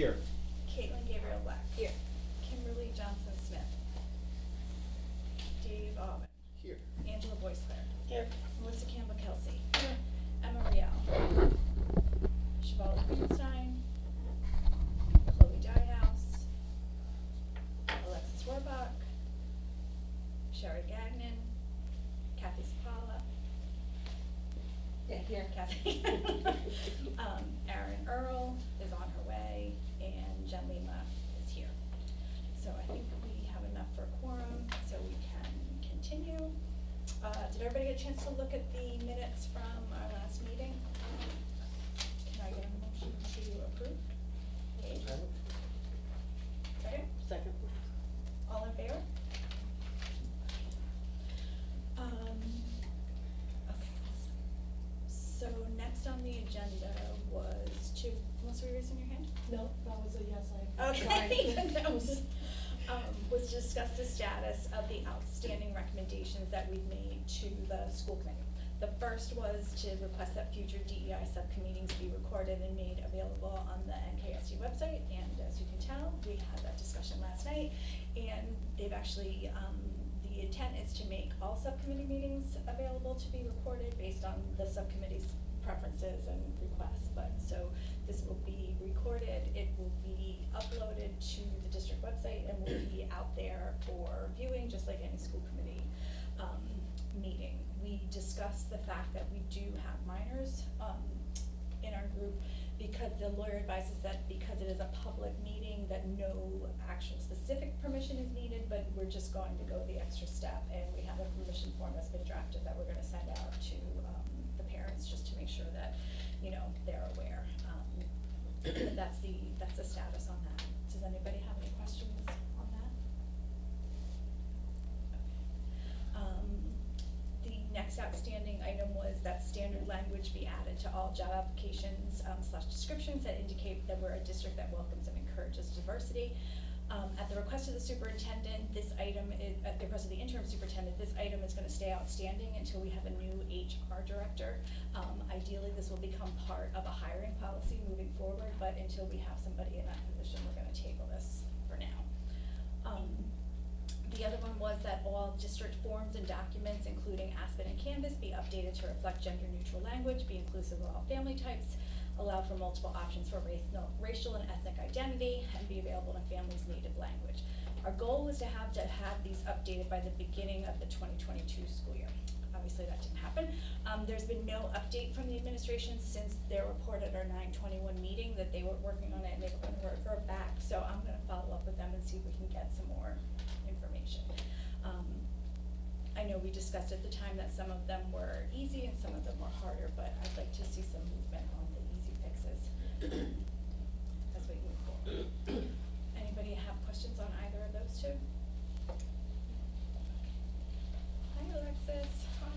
Here. Caitlin Gabriel Black. Here. Kimberly Johnson Smith. Dave Alvin. Here. Angela Boyce-Claire. Here. Melissa Campbell Kelsey. Here. Emma Riel. Shivala Greenstein. Chloe Dyehouse. Alexis Rohrbach. Sherry Gagnon. Kathy Sapala. Yeah, here. Kathy. Erin Earl is on her way, and Jen Lima is here. So I think we have enough for quorum, so we can continue. Did everybody get a chance to look at the minutes from our last meeting? Can I get a motion to approve? Second? Second. All in favor? Okay, awesome. So next on the agenda was to, Melissa, were you raising your hand? No, that was a yes, Okay. That was to discuss the status of the outstanding recommendations that we've made to the school committee. The first was to request that future DEI subcommittees be recorded and made available on the NKSU website, and as you can tell, we had that discussion last night, and they've actually, the intent is to make all subcommittee meetings available to be recorded based on the subcommittee's preferences and requests, but so this will be recorded, it will be uploaded to the district website and will be out there for viewing, just like any school committee meeting. We discussed the fact that we do have minors in our group, because the lawyer advises that because it is a public meeting that no actual specific permission is needed, but we're just going to go the extra step, and we have a permission form that's been drafted that we're gonna send out to the parents, just to make sure that, you know, they're aware. But that's the status on that. Does anybody have any questions on that? The next outstanding item was that standard language be added to all job applications / descriptions that indicate that we're a district that welcomes and encourages diversity. At the request of the superintendent, this item is, at the request of the interim superintendent, this item is gonna stay outstanding until we have a new HR director. Ideally, this will become part of a hiring policy moving forward, but until we have somebody in that position, we're gonna table this for now. The other one was that all district forms and documents, including Aspen and Canvas, be updated to reflect gender-neutral language, be inclusive of all family types, allow for multiple options for racial and ethnic identity, and be available in a family's native language. Our goal was to have these updated by the beginning of the 2022 school year. Obviously, that didn't happen. There's been no update from the administration since their report at our 9/21 meeting that they were working on it and they were gonna revert back. So I'm gonna follow up with them and see if we can get some more information. I know we discussed at the time that some of them were easy and some of them were harder, but I'd like to see some movement on the easy fixes as we move forward. Anybody have questions on either of those two? Hi, Alexis. Hi.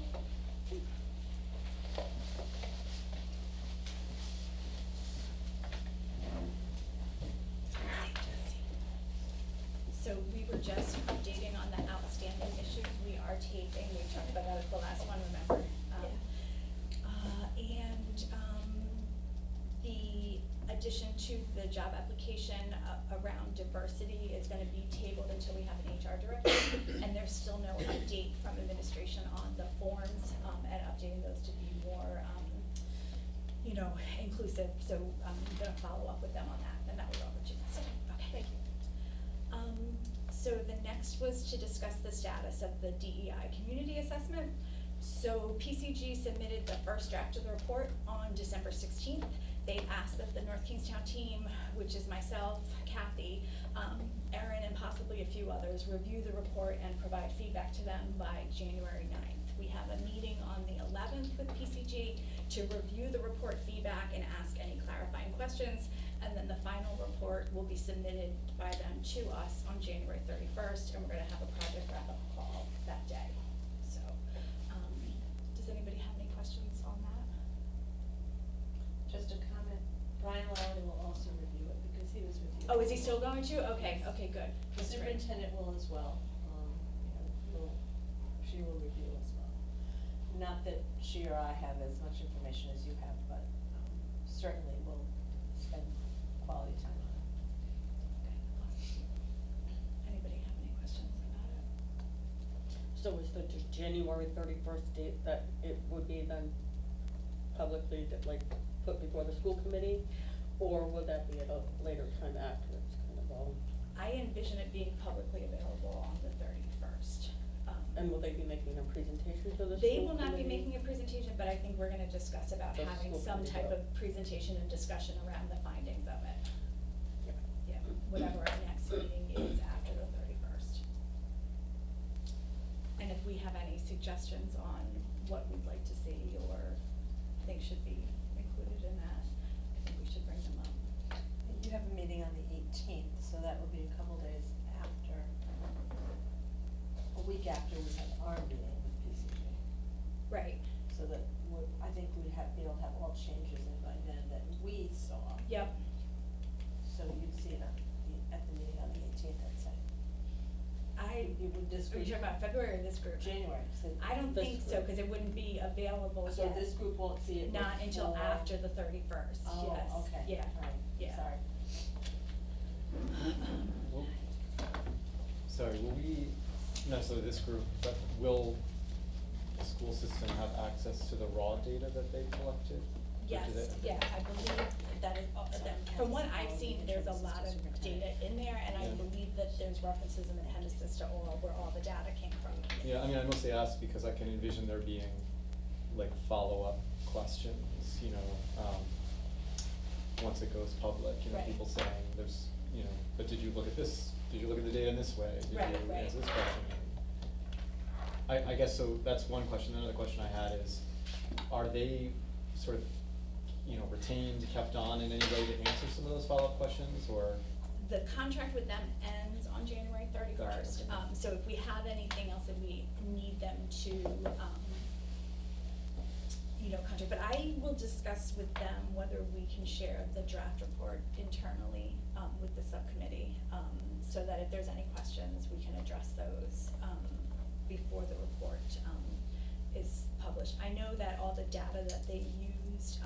So we were just updating on the outstanding issues. We are taping, we talked about that at the last one, remember? The addition to the job application around diversity is gonna be tabled until we have an HR director. And there's still no update from administration on the forms, and updating those to be more, you know, inclusive. So I'm gonna follow up with them on that, and that was all what you said. Okay, thank you. So the next was to discuss the status of the DEI community assessment. So PCG submitted the first draft of the report on December 16th. They asked that the North Kingstown team, which is myself, Kathy, Erin, and possibly a few others, review the report and provide feedback to them by January 9th. We have a meeting on the 11th with PCG to review the report feedback and ask any clarifying questions. And then the final report will be submitted by them to us on January 31st, and we're gonna have a project wrap-up call that day. So, does anybody have any questions on that? Just a comment, Brian Lowry will also review it because he was reviewing. Oh, is he still going to? Okay, okay, good. The That's great. superintendent will as well, she will review as well. Not that she or I have as much information as you have, but certainly we'll spend quality time on it. So is the January 31st date that it would be then publicly, like, put before the school committee? Or would that be at a later time after it's kind of all? I envision it being publicly available on the 31st. And will they be making a presentation to the school They will not be committee? making a presentation, but I think we're gonna discuss about The having school some committee type will. of presentation and discussion around the findings of it. Yeah. Yeah, whatever our next meeting is after the 31st. And if we have any suggestions on what we'd like to see or think should be included in that, I think we should bring them up. You have a meeting on the 18th, so that would be a couple days after, a week after we have our meeting with PCG. Right, So that I think we'd be able to have all changes in by then that we saw. yep. So you'd see it at the meeting on the 18th, I'd say. You would this Are you group. talking about February or this group? January, so. I don't This think so, group. cause it wouldn't be available yet. So this group won't see it Not until before- after the 31st, yes, Oh, okay, yeah, all right, yeah. sorry. Sorry, will we, not necessarily this group, but will the school system have access to the raw data that they collected? Or do Yes, they- yeah, I believe that is, from what I've seen, there's a lot of data in there, and I Yeah. believe that there's references and appendices to all, where all the data came from. Yeah, I mean, I mostly ask because I can envision there being like follow-up questions, once it goes public, Right. people saying there's, but did you look at this, did you look at the data in this way? Right, Did you right. answer this question? I guess, so that's one question. Another question I had is, are they sort of, retained, kept on in any way to answer some of those follow-up questions, or? The contract with them ends on January 31st, Gotcha. so if we have anything else that we need them to, contract, but I will discuss with them whether we can share the draft report internally, with the subcommittee, so that if there's any questions, we can address those, before the report, is published. I know that all the data that they used,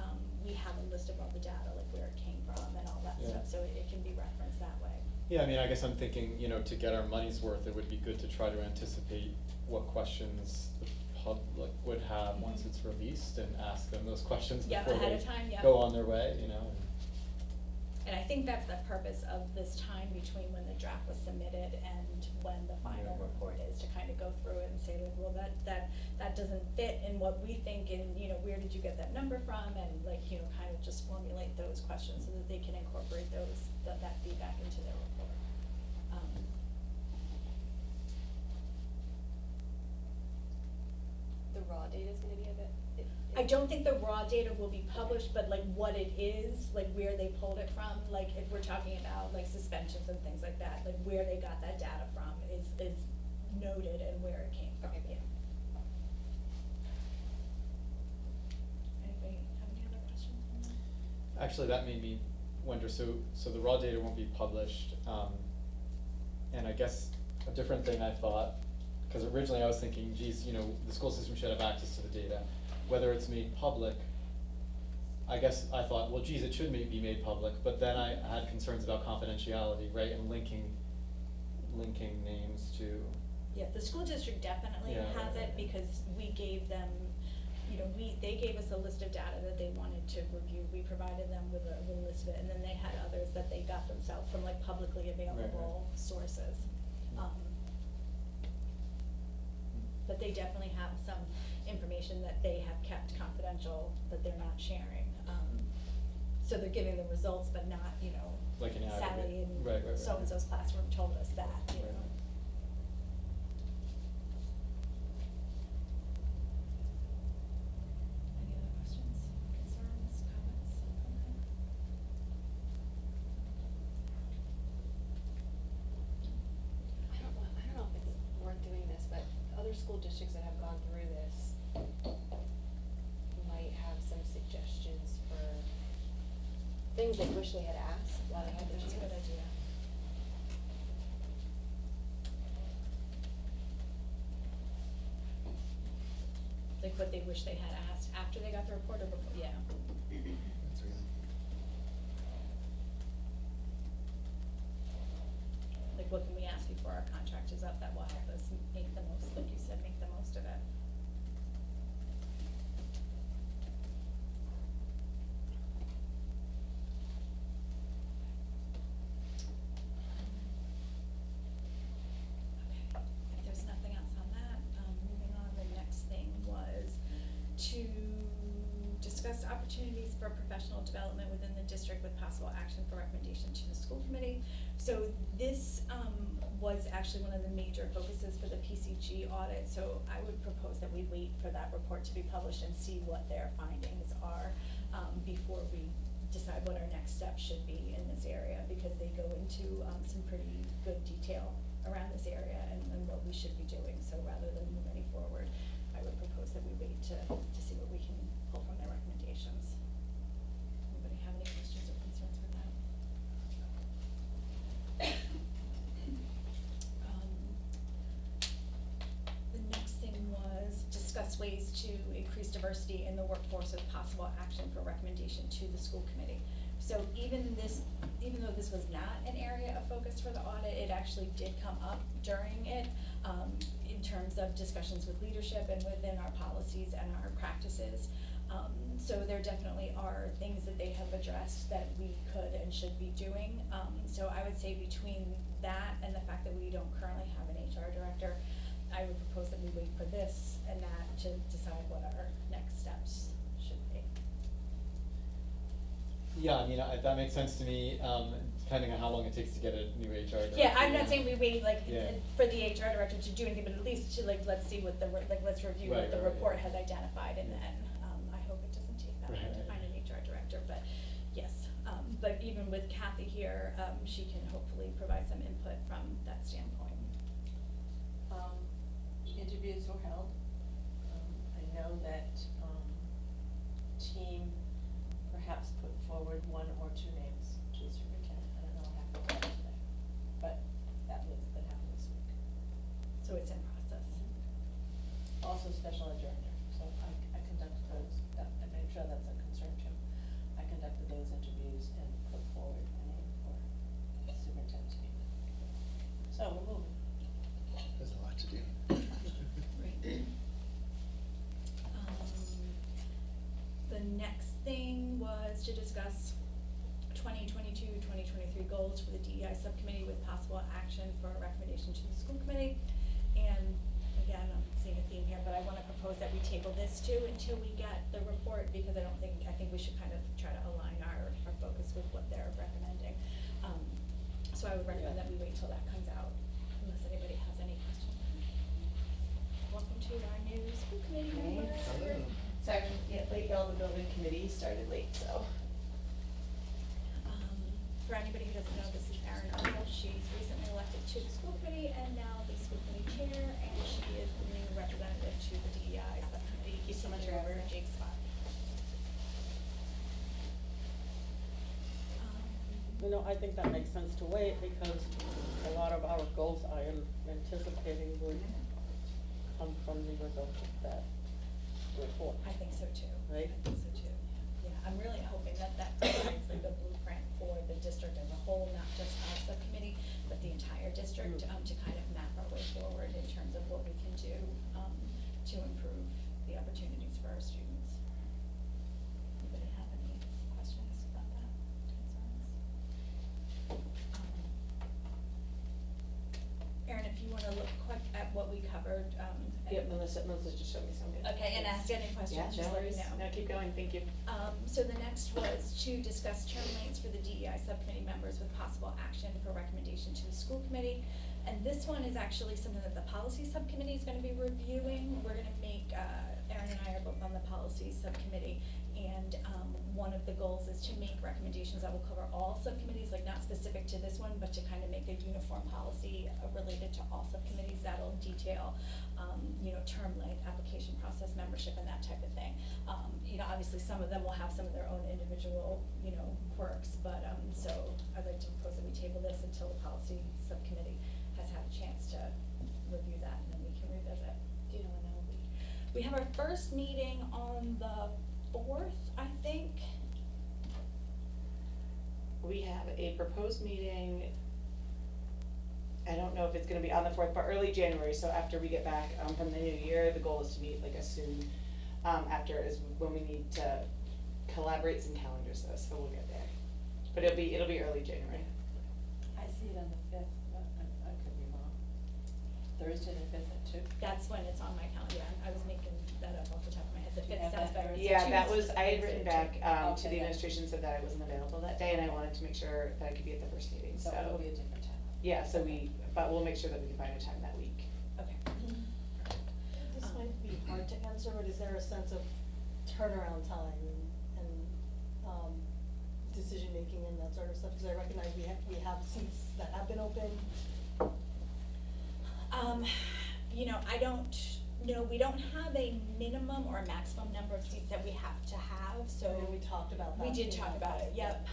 we have a list of all the data, like where it came from and all that Yeah. stuff, so it can be referenced that way. Yeah, I mean, I guess I'm thinking, to get our money's worth, it would be good to try to anticipate what questions the public would have once it's released and ask them those questions Yeah, before ahead they of time, yeah. go on their way, And I think that's the purpose of this time between when the draft was submitted and when the final Yeah. report is, to kind of go through it and say like, well, that doesn't fit in what we think, and, where did you get that number from, and like, kind of just formulate those questions so that they can incorporate that feedback into their report. The raw data is gonna be a bit. I don't think the raw data will be published, but like what it is, like where they pulled it from, like if we're talking about like suspensions and things like that, like where they got that data from is noted and where it came from, Okay. yeah. Anybody have any other questions on that? Actually, that made me wonder, so the raw data won't be published, and I guess a different thing I thought, because originally I was thinking, geez, the school system should have access to the data. Whether it's made public, I guess I thought, well, geez, it should be made public, but then I had concerns about confidentiality, right, and linking names to. Yeah, the school district definitely Yeah, has right, it right. because we gave them, they gave us a list of data that they wanted to review. We provided them with a list of it, and then they had others that they got themselves from like publicly available sources. But they definitely have some information that they have kept confidential that they're not sharing. So they're giving the results, but not, Like an Sally aggregate. in Right, right. so-and-so's classroom told us that, Right. Any other questions, concerns, comments on that? I don't know if it's worth doing this, but other school districts that have gone through this might have some suggestions for things they wish they had asked while they had the That's chance. a good idea. Like what they wish they had asked after they got the report or before, yeah. That's right. Like what can we ask before our contract is up that will help us make the most, like you said, make most of it. Okay, if there's nothing else on that, moving on, the next thing was to discuss opportunities for professional development within the district with possible action for recommendation to the school committee. So this, was actually one of the major focuses for the PCG audit, so I would propose that we wait for that report to be published and see what their findings are, before we decide what our next steps should be in this area, because they go into, some pretty good detail around this area and what we should be doing, so rather than move any forward, I would propose that we wait to see what we can pull from their recommendations. Anybody have any questions or concerns with that? The next thing was discuss ways to increase diversity in the workforce with possible action for recommendation to the school committee. So even though this was not an area of focus for the audit, it actually did come up during it, in terms of discussions with leadership and within our policies and our practices. So there definitely are things that they have addressed that we could and should be doing. So I would say between that and the fact that we don't currently have an HR director, I would propose that we wait for this and that to decide what our next steps should be. Yeah, I mean, that makes sense to me, depending on how long it takes to get a new HR director. Yeah, I'm not saying we wait Yeah. for the HR director to do anything, but at least to let's see what let's review what Right, the right, report yeah. has identified, and then, I hope it doesn't take that long to Right. find an HR director, but yes. But even with Kathy here, she can hopefully provide some input from that standpoint. Interviews were held. I know that, team perhaps put forward one or two names to the superintendent. I don't know what happened with that today, but that happened this week. So it's in process. Also special ed director, so I conducted those, I made sure that's a concern too. I conducted those interviews and put forward a name for superintendent to meet with. So we're moving. There's a lot to do. Right. The next thing was to discuss 2022-2023 goals for the DEI subcommittee with possible action for a recommendation to the school committee. And again, I'm seeing a theme here, but I wanna propose that we table this too until we get the report, because I think we should kind of try to align our focus with what they're recommending. So I would recommend that we wait till that comes out, unless anybody has any questions. Welcome to our new school committee member. Hello. Sorry, yeah, late, all the building committee started late, so. For anybody who doesn't know, this is Erin Arnold. She's recently elected to the school committee and now the school committee chair, and she is the new representative to the DEI subcommittee. Thank you so much, taking over Rebecca. Jake's spot. You know, I think that makes sense to wait, because a lot of our goals I am anticipating would come from the result of that report. I think so too. Right? I think so too. Yeah, I'm really hoping that provides like a blueprint for the district as a whole, not just our subcommittee, but the entire district, to kind of map our way forward in terms of what we can do, to improve the opportunities for our students. Anybody have any questions about that, concerns? Erin, if you wanna look quick at what we covered, Yep, Melissa just showed me something. Okay, and ask any questions, Yeah, just no let me worries. know. No, keep going, thank you. So the next was to discuss term lengths for the DEI subcommittee members with possible action for recommendation to the school committee. And this one is actually something that the policy subcommittee is gonna be reviewing. We're gonna make, Erin and I are both on the policy subcommittee, and, one of the goals is to make recommendations that will cover all subcommittees, like not specific to this one, but to kind of make a uniform policy related to all subcommittees that'll detail, term length, application process, membership, and that type of thing. Obviously, some of them will have some of their own individual, quirks, but, so I'd like to propose that we table this until the policy subcommittee has had a chance to review that, and then we can revisit. Do you know when that will be? We have our first meeting on the 4th, I think. We have a proposed meeting I don't know if it's gonna be on the fourth, but early January, so after we get back, from the new year, the goal is to meet like as soon, after is when we need to collaborate some calendars though, so we'll get there. But it'll be early January. I see it on the fifth, but I could be wrong. Thursday the fifth at 2. That's when it's on my calendar. I was making that up off the top of my head. The You fifth have sounds that better. It's a Yeah, that Tuesday. was, I had written back, to Okay, the then. administration, said that I wasn't available that day, and I wanted to make sure that I could be at the first meeting, so. So it'll be a different time. Yeah, so but we'll make sure that we can find a time that week. Okay. This might be hard to answer, but is there a sense of turnaround time and, decision-making and that sort of stuff? Because I recognize we have seats that have been open. You know, I don't, no, we don't have a minimum or a maximum number of seats that we have to have, so. I know we talked about that. We did you talk know. about it, yep.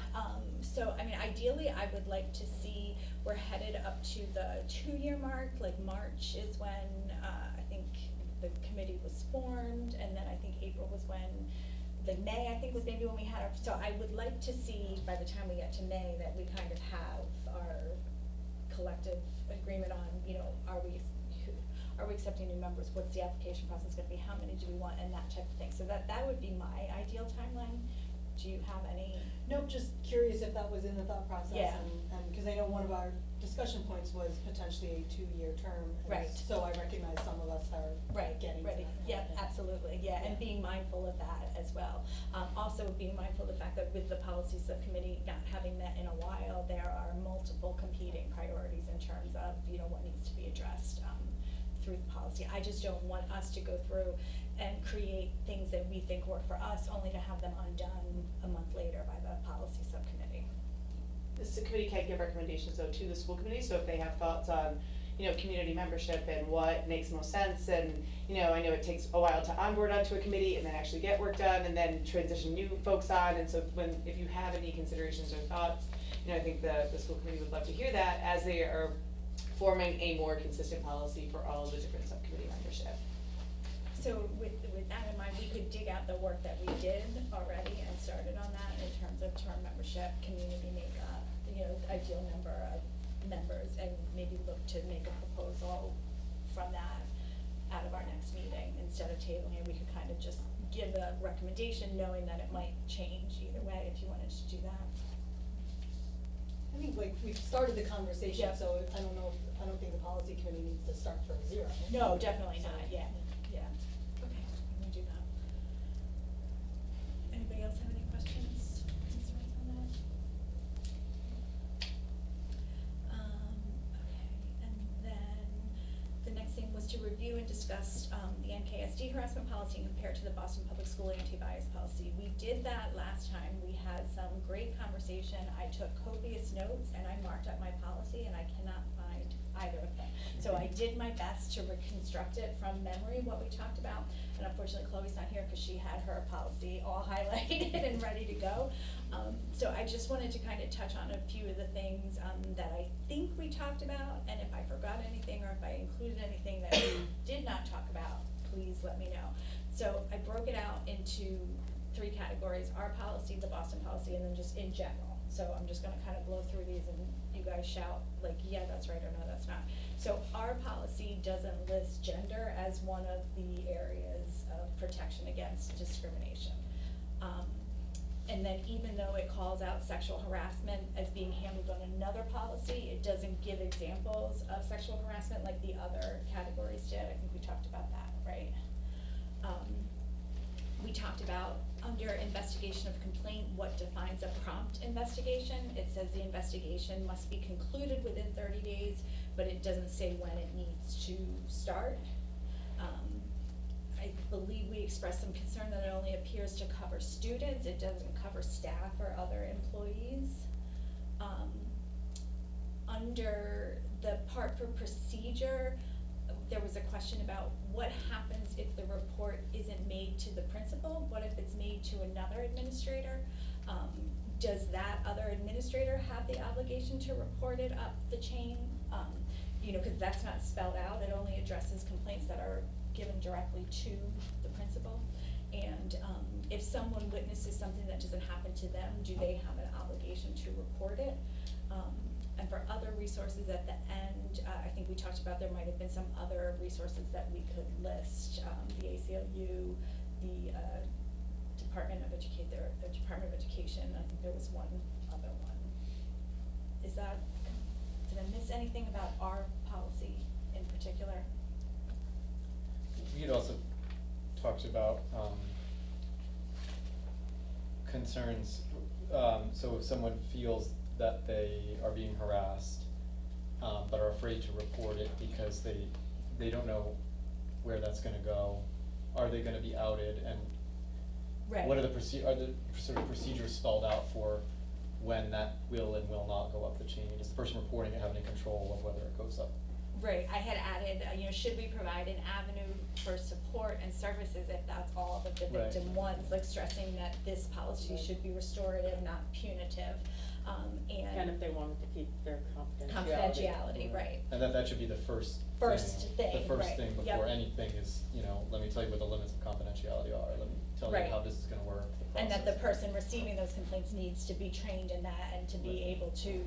So, I mean, ideally, I would like to see, we're headed up to the 2-year mark, like March is when, I think the committee was formed, and then I think April was when, like May, I think was maybe when we had our, so I would like to see, by the time we get to May, that we kind of have our collective agreement on, you know, are we accepting new members, what's the application process gonna be, how many do we want, and that type of thing. So that would be my ideal timeline. Do you have any? Nope, just curious if that was in the thought process. Yeah. And, cause I know one of our discussion points was potentially a 2-year term. and Right. So I recognize some of us are getting to that. Ready, yeah, point. absolutely, yeah, and Yeah. being mindful of that as well. Also being mindful of the fact that with the policy subcommittee not having met in a while, there are multiple competing priorities in terms of, you know, what needs to be addressed, through the policy. I just don't want us to go through and create things that we think work for us, only to have them undone a month later by the policy subcommittee. The subcommittee can't give recommendations though to the school committee, so if they have thoughts on, you know, community membership and what makes most sense, and, you know, I know it takes a while to onboard onto a committee and then actually get work done and then transition new folks on, and so if you have any considerations or thoughts, you know, I think the school committee would love to hear that as they are forming a more consistent policy for all of the different subcommittee membership. So with that in mind, we could dig out the work that we did already and started on that in terms of term membership, community makeup, you know, ideal number of members, and maybe look to make a proposal from that out of our next meeting. Instead of tabling it, we could kind of just give a recommendation, knowing that it might change either way, if you wanted to do that. I think like we've started the conversation, Yeah. so I don't think the policy committee needs to start from 0. No, definitely So, not, yeah, yeah. Okay, we can do that. Anybody else have any questions, concerns on that? Okay, and then the next thing was to review and discuss, the NKSD harassment policy and compare it to the Boston Public School anti-bias policy. We did that last time, we had some great conversation, I took copious notes and I marked up my policy and I cannot find either of them. So I did my best to reconstruct it from memory, what we talked about, and unfortunately Chloe's not here because she had her policy all highlighted and ready to go. So I just wanted to kind of touch on a few of the things, that I think we talked about, and if I forgot anything or if I included anything that we did not talk about, please let me know. So I broke it out into 3 categories, our policy, the Boston policy, and then just in general. So I'm just gonna kind of blow through these and you guys shout like, yeah, that's right, or no, that's not. So our policy doesn't list gender as one of the areas of protection against discrimination. And then even though it calls out sexual harassment as being handled on another policy, it doesn't give examples of sexual harassment like the other categories did. I think we talked about that, right? We talked about under investigation of complaint, what defines a prompt investigation. It says the investigation must be concluded within 30 days, but it doesn't say when it needs to start. I believe we expressed some concern that it only appears to cover students, it doesn't cover staff or other employees. Under the part for procedure, there was a question about what happens if the report isn't made to the principal? What if it's made to another administrator? Does that other administrator have the obligation to report it up the chain? You know, cause that's not spelled out, it only addresses complaints that are given directly to the principal. And if someone witnesses something that doesn't happen to them, do they have an obligation to report it? I And for other resources at the end, I think we talked about there might have been some other resources that we could list, the ACLU, the Department of Education, I think there was one other one. Is that, did I miss anything about our policy in particular? We had also talked about, concerns, so if someone feels that they are being harassed, but are afraid to report it because they don't know where that's gonna go, are they gonna be outed, and Right. what are the sort of procedures spelled out for when that will and will not go up the chain? Does the person reporting it have any control of whether it goes up? Right, I had added, should we provide an avenue for support and services if that's all that the Right. victim wants, like stressing that this policy Right. should be restorative, not punitive, And if they wanted to keep their confidentiality. confidentiality, right. And that should be the first First thing, the first right, thing yep. before anything is, let me tell you what the limits of confidentiality are, let me tell you Right. how this is gonna work, the And that the process. person receiving those complaints needs to be trained in that and to be Right. able to,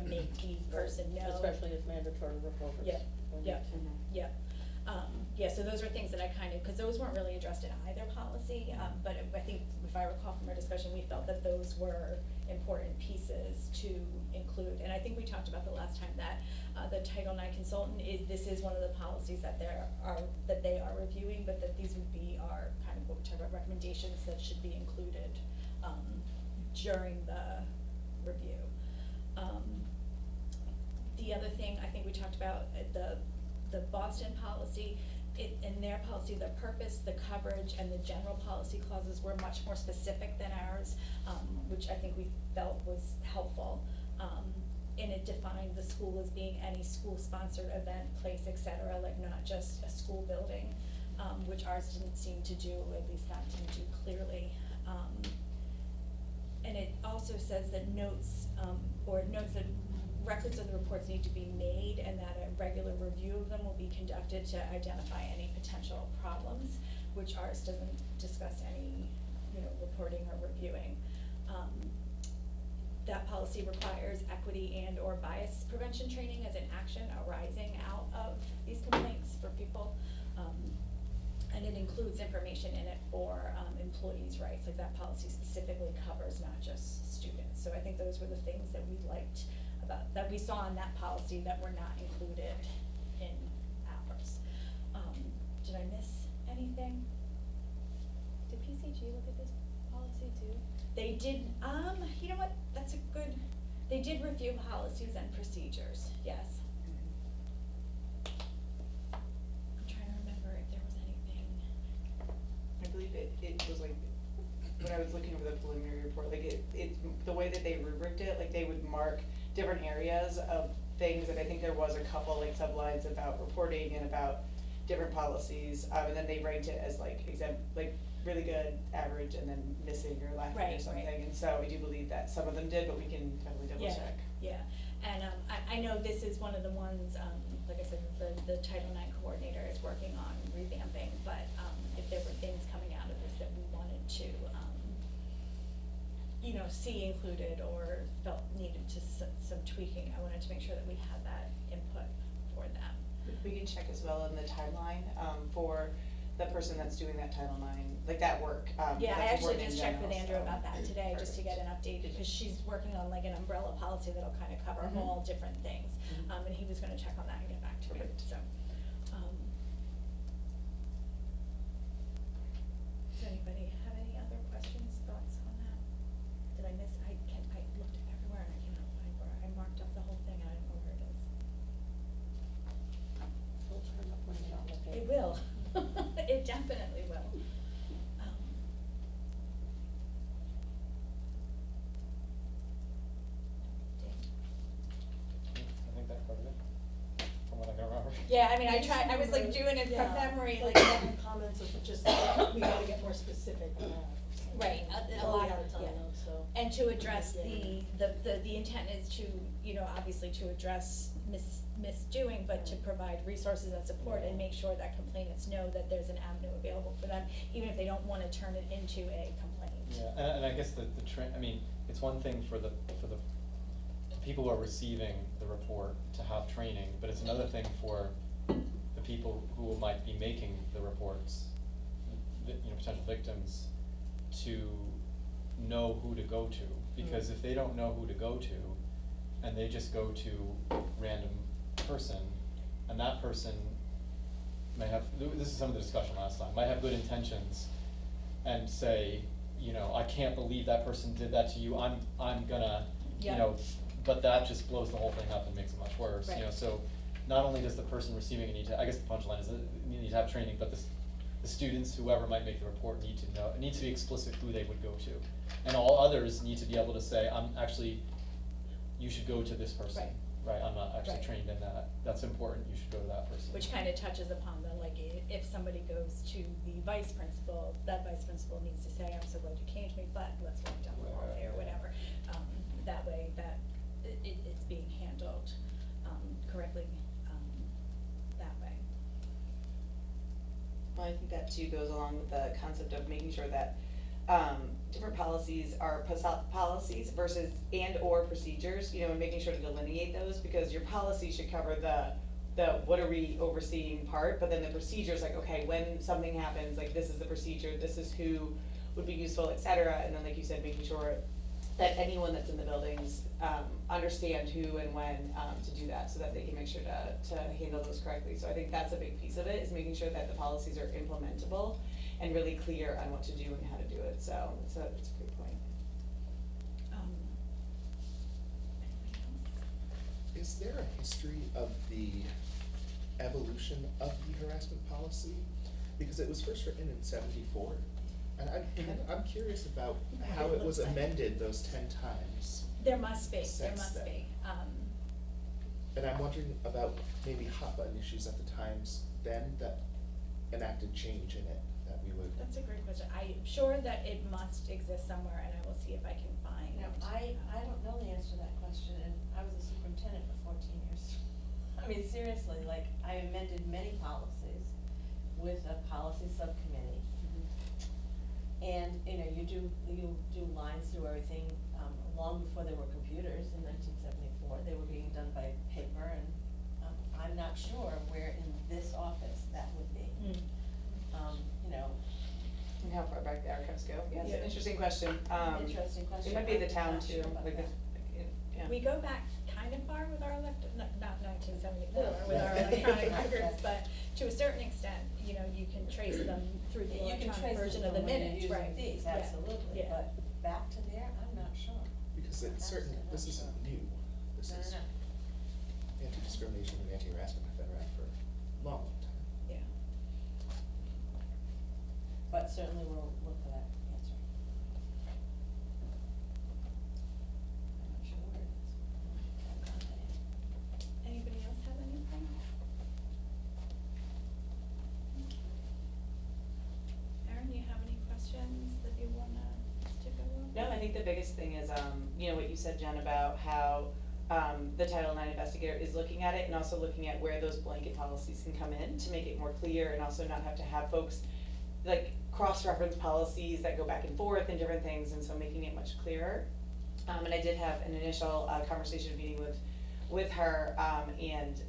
make the person know. Especially as mandatory reporters. Yep, when yep, you- yep. So those are things that I cause those weren't really addressed in either policy, but I think if I recall from our discussion, we felt that those were important pieces to include. And I think we talked about the last time that, the Title IX consultant this is one of the policies that they are reviewing, but that these would be our kind of what we talked about recommendations that should be included, during the review. The other thing I think we talked about, the Boston policy, in their policy, the purpose, the coverage, and the general policy clauses were much more specific than ours, which I think we felt was helpful. And it defined the school as being any school-sponsored event, place, et cetera, like not just a school building, which ours didn't seem to do, at least not didn't do clearly. And it also says that notes that records of the reports need to be made and that a regular review of them will be conducted to identify any potential problems, which ours doesn't discuss any, reporting or reviewing. That policy requires equity and or bias prevention training as an action arising out of these complaints for people. And it includes information in it for employees' rights, like that policy specifically covers not just students. So I think those were the things that we liked that we saw in that policy that were not included in ours. Did I miss anything? Did PCG look at this policy too? They did, you know what, they did review policies and procedures, yes. I'm trying to remember if there was anything. I believe it was like, when I was looking over the preliminary report, like the way that they rubriced it, like they would mark different areas of things, and I think there was a couple like sublines about reporting and about different policies, and then they ranked it as like really good, average, and then missing or lacking Right, or something, right. and so I do believe that some of them did, but we can definitely double check. Yeah, and, I know this is one of the ones, like I said, the Title IX coordinator is working on revamping, but, if there were things coming out of this that we wanted to, see included or felt needed to some tweaking, I wanted to make sure that we had that input for them. We can check as well in the timeline, for the person that's doing that Title IX, like that work, Yeah, I that's actually important in just checked with general, Andrew so. about that today, just to get an Perfect. update, because she's working on like an umbrella policy that'll kind of cover Mhm. all different things. Mhm. And he was gonna check on that and get back to me, Perfect. so. Does anybody have any other questions, thoughts on that? Did I miss, I looked everywhere and I cannot find where, I marked up the whole thing and I don't know where it is. It'll turn up when you're not looking. It will, it definitely will. I think that covered it, from what I can remember. Yeah, I mean, I was like doing it from Yeah, memory, like like. some comments of just, we gotta get more specific than that. Right, a Well, lot we of, had a ton yeah. of notes, so. And to address Yeah. the intent is to, obviously to address misdoing, but to provide resources and support and make sure that complainants know that there's an avenue available for them, even if they don't wanna turn it into a complaint. Yeah, and I guess the I mean, it's one thing for the people who are receiving the report to have training, but it's another thing for the people who might be making the reports, potential victims, to know who to go to. Because if they don't know who to go to, and they just go to random person, and that person may have, this is some of the discussion last time, might have good intentions and say, I can't believe that person did that to you, I'm gonna, Yeah. but that just blows the whole thing up and makes it much worse, Right. So not only does the person receiving it need to, I guess the punchline is, they need to have training, but the students, whoever might make the report, need to know, it needs to be explicit who they would go to. And all others need to be able to say, you should go to this person. Right, I'm not actually Right. trained in that, that's important, you should go to that person. Which kind of touches upon the, if somebody goes to the vice principal, that vice principal needs to say, I'm so glad you came to me, but let's walk down the hallway or whatever. That way that it's being handled, correctly, that way. Well, I think that too goes along with the concept of making sure that different policies are policies versus and/or procedures, and making sure to delineate those, because your policy should cover the what are we overseeing part, but then the procedures, like, okay, when something happens, like, this is the procedure, this is who would be useful, et cetera, and then, like you said, making sure that anyone that's in the buildings understand who and when to do that, so that they can make sure to handle those correctly. So I think that's a big piece of it, is making sure that the policies are implementable and really clear on what to do and how to do it, so it's a great point. Anybody else? Is there a history of the evolution of the harassment policy? Because it was first written in '74, and I'm curious about how it was amended those 10 times. There must be, Since then. And I'm wondering about maybe hot button issues at the times then that enacted change in it, that we would. That's a great question. I'm sure that it must exist somewhere, and I will see if I can find. I don't know the answer to that question, and I was a superintendent for 14 years. I mean, seriously, I amended many policies with a policy subcommittee. And, you do lines through everything, long before there were computers in 1974, they were being done by paper, and, I'm not sure where in this office that would be. And how far back the archives go? Yeah, it's an Yeah. interesting question. Interesting question. It might be the I'm town not too, sure about like, that. yeah. We go back kind of far with our not 1974, No. with our electronic records, but to a certain extent, you can trace them through the You can electronic trace version it of the from when you're minutes, using right? these, Yeah. absolutely, Yeah. but back to there, I'm not sure. Because it's certain, Absolutely this not isn't sure. new, this No, is no, no. anti-discrimination and anti-harassment have been around for a long, long time. Yeah. But certainly we'll look for that answer. I'm not sure where it is. I'll contact you. Anybody else have anything? Erin, you have any questions that you wanna stick over? No, I think the biggest thing is, what you said, Jen, about how, the Title IX investigator is looking at it and also looking at where those blanket policies can come in to make it more clear, and also not have to have folks, cross-reference policies that go back and forth and different things, and so making it much clearer. And I did have an initial, conversation meeting with her, and,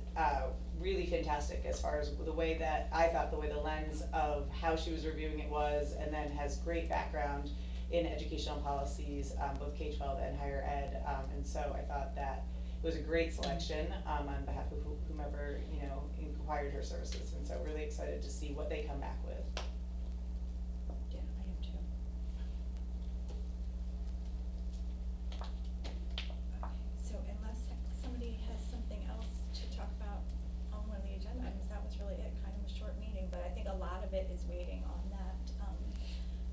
really fantastic as far as the way that, I thought the way the lens of how she was reviewing it was, and then has great background in educational policies, both K-12 and higher ed, and so I thought that it was a great selection, on behalf of whomever, inquired her services, and so really excited to see what they come back with. Yeah, I am too. Okay, so unless somebody has something else to talk about on one of the agenda items, that was really it, kind of a short meeting, but I think a lot of it is waiting on that,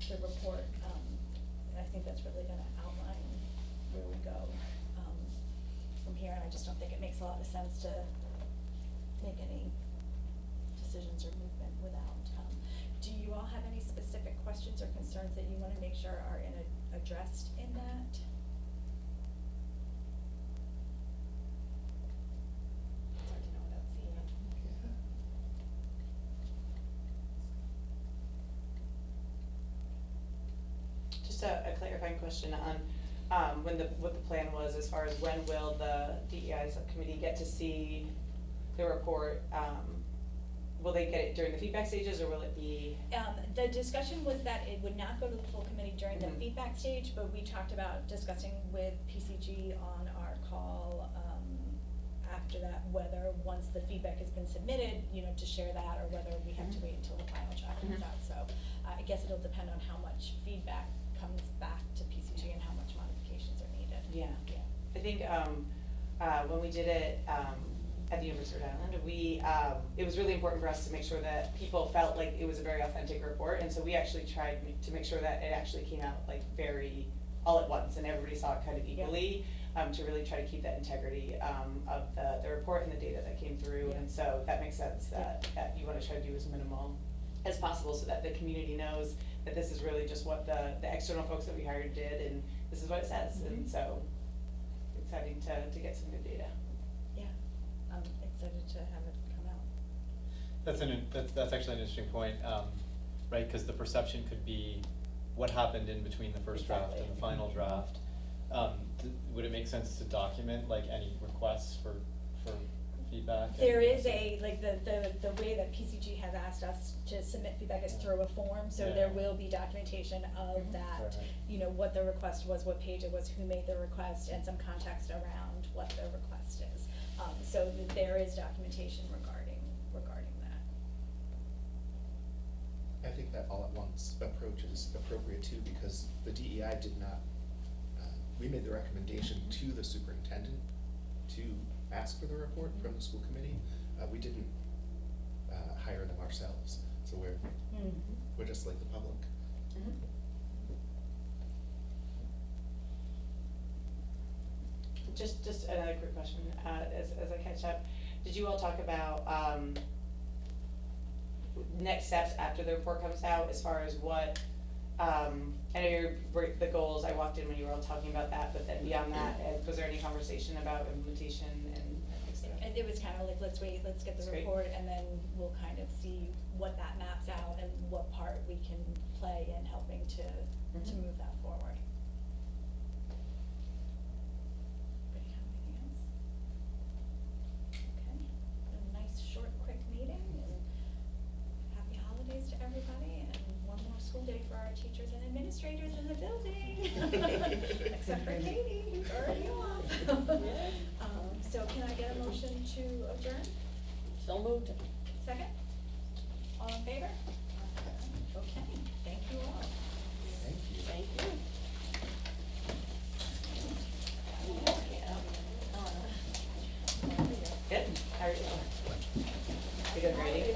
the report, and I think that's really gonna outline where we go, from here, and I just don't think it makes a lot of sense to make any decisions or movement without, do you all have any specific questions or concerns that you wanna make sure are addressed in that? It's hard to know without seeing it. Just a clarifying question on, what the plan was as far as when will the DEI subcommittee get to see the report? Will they get it during the feedback stages, or will it be? The discussion was that it would not go to the full committee during the Mhm. feedback stage, but we talked about discussing with PCG on our call, after that, whether once the feedback has been submitted, you know, to share that, or whether we have to wait until the final draft comes Mhm. out. So, I guess it'll depend on how much feedback comes back to PCG and how much modifications are needed. Yeah. I think, when we did it, at the University of Rhode Island, it was really important for us to make sure that people felt like it was a very authentic report, and so we actually tried to make sure that it actually came out like very, all at once, and everybody saw it kind of equally, to really try to keep that integrity, of the report and the data that came through, and so that makes sense that you wanna try to do as minimal as possible, so that the community knows that this is really just what the external folks that we hired did, and this is what it says, and Mhm. so, exciting to get some good data. Yeah, I'm excited to have it come out. That's actually an interesting point, right, cause the perception could be what happened in between the first draft and the final draft. Would it make sense to document like any requests for feedback? There is like the way that PCG has asked us to submit feedback is through a form, so Yeah. there will be documentation of that. Right. You know, what the request was, what page it was, who made the request, and some context around what the request is. So there is documentation regarding that. I think that all at once approach is appropriate too, because the DEI did not, we made the recommendation to the superintendent to ask for the report from the school committee. We didn't, hire them ourselves, so we're just like the public. Just another quick question, as I catch up, did you all talk about, next steps after the report comes out, as far as what, I know the goals, I walked in when you were all talking about that, but then beyond that, was there any conversation about implementation and stuff? And it was kind of like, let's wait, let's get the That's great. report, and then we'll kind of see what that maps out and what part we can play in helping to Mhm. move that forward. Anybody have anything else? Okay, a nice, short, quick meeting, and happy holidays to everybody, and one more school day for our teachers and administrators in the building. Except for Katie, who's already off. So can I get a motion to adjourn? So moved. Second? All in favor? Okay, thank you all. Thank you. Thank you. Good, how are you doing? You good, ready?